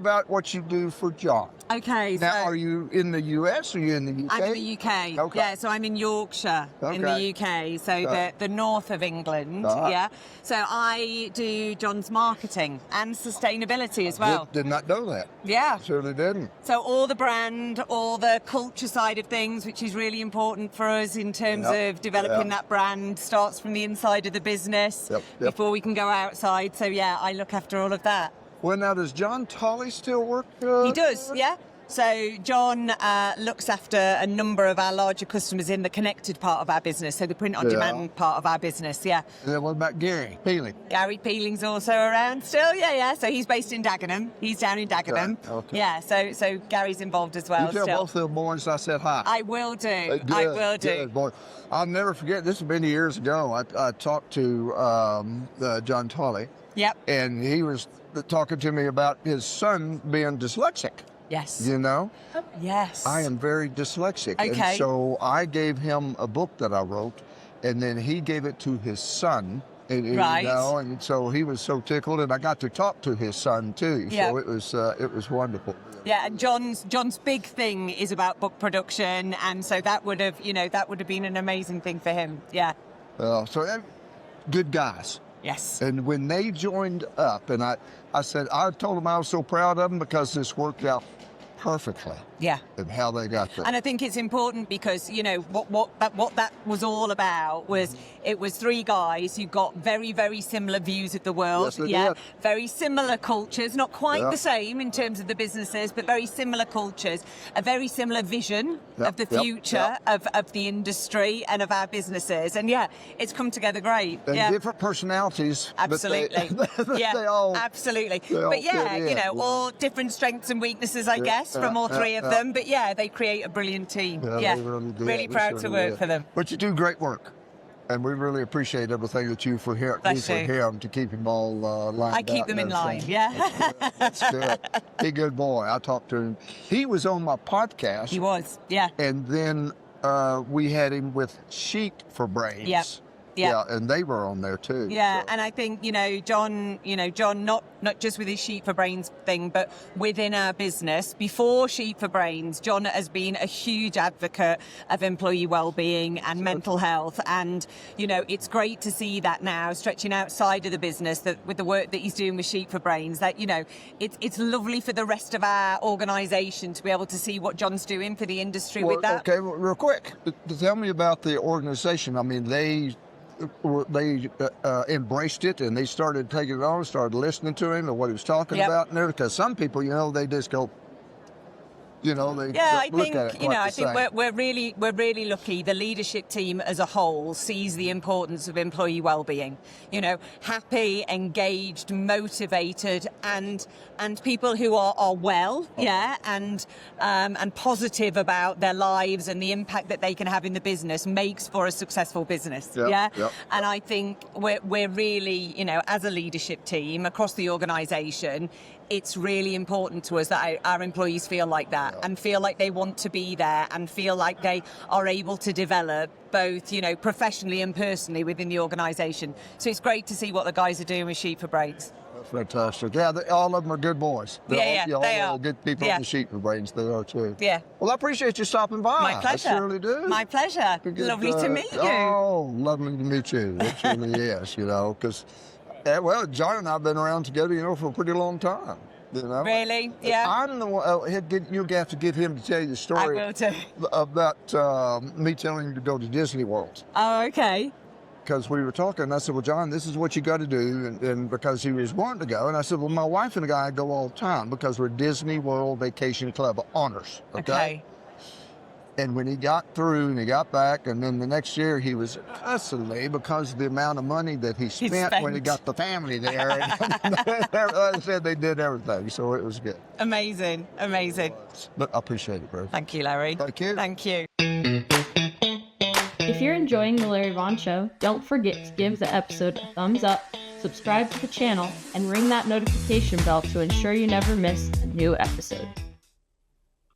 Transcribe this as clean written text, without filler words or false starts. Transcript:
about what you do for Jon. Okay. Now, are you in the U.S. or are you in the UK? I'm in the UK. Okay. Yeah, so I'm in Yorkshire in the UK, so the north of England. Yeah. So I do Jon's marketing and sustainability as well. Did not know that. Yeah. Certainly didn't. So all the brand, all the culture side of things, which is really important for us in terms of developing that brand, starts from the inside of the business before we can go outside. So yeah, I look after all of that. Well, now, does Jon Tolley still work? He does, yeah. So Jon looks after a number of our larger customers in the connected part of our business, so the print-on-demand part of our business, yeah. And then what about Gary Peeling? Gary Peeling's also around still, yeah. So he's based in Dagenham. He's down in Dagenham. Okay. Yeah, so Gary's involved as well. You tell both of the boys I said hi. I will do. Good, I will do. Good, boy. I'll never forget, this has been years ago. I talked to Jon Tolley. Yep. And he was talking to me about his son being dyslexic. Yes. You know? Yes. I am very dyslexic. Okay. And so I gave him a book that I wrote, and then he gave it to his son. Right. You know, and so he was so tickled, and I got to talk to his son too. Yeah. So it was wonderful. Yeah, and Jon's big thing is about book production, and so that would have been an amazing thing for him. Yeah. Good guys. Yes. And when they joined up, and I told them I was so proud of them because this worked out perfectly. Yeah. And how they got there. And I think it's important because, you know, what that was all about was it was three guys who got very, very similar views of the world. Yes, they did. Very similar cultures, not quite the same in terms of the businesses, but very similar cultures, a very similar vision of the future of the industry and of our businesses. And yeah, it's come together great. And different personalities. Absolutely. Absolutely. But yeah, you know, all different strengths and weaknesses, I guess, from all three of them. But yeah, they create a brilliant team. Yeah. Really proud to work for them. But you do great work. And we really appreciate everything that you do for him to keep him all lined up. I keep them in line, yeah. That's good. He's a good boy. I talked to him. He was on my podcast. He was, yeah. And then we had him with Sheet for Brains. Yep. Yeah, and they were on there too. Yeah, and I think, Jon, not just with his Sheet for Brains thing, but within our business, before Sheet for Brains, Jon has been a huge advocate of employee well-being and mental health. And, it's great to see that now stretching outside of the business, that with the work that he's doing with Sheet for Brains, that, it's lovely for the rest of our organisation to be able to see what Jon's doing for the industry with that. Okay, real quick, tell me about the organisation. I mean, they embraced it, and they started taking it on, started listening to him and what he was talking about, and everything. Because some people, they just go, they I look think at it I think we're really lucky. The leadership team as a whole sees the importance of employee well-being. Happy, engaged, motivated, and people who are well, and positive about their lives and the impact that they can have in the business makes for a successful business. And I think we're really, as a leadership team across the organisation, it's really important to us that our employees feel like that and feel like they want to be there and feel like they are able to develop both, professionally and personally within the organisation. So it's great to see what the guys are doing with Sheet for Brains. That's fantastic. Yeah, all of them are good boys. They are good people in the Sheet for Brains. They are too. Yeah. Well, I appreciate you stopping by. My pleasure. I surely do. My pleasure. Lovely to meet you. Oh, lovely to meet you. It truly is, because... Jon and I have been around together, for a pretty long time. Really? Yeah. I'm the one. You have to get him to tell you the story. I will too. About me telling him to go to Disney World. Oh, okay. Because we were talking, and I said, well, Jon, this is what you got to do, and because he was wanting to go, and I said, well, my wife and I go all the time because we're Disney World Vacation Club honors. Okay. And when he got through and he got back, and then the next year he was constantly, because of the amount of money that he spent when he got the family there. And I said they did everything, so it was good. Amazing. But I appreciate it, bro. Thank you, Larry. Thank you. Thank you. If you're enjoying The Larry Vaughn Show, don't forget to give the episode a thumbs up, subscribe to the channel, and ring that notification bell to ensure you never miss a new episode.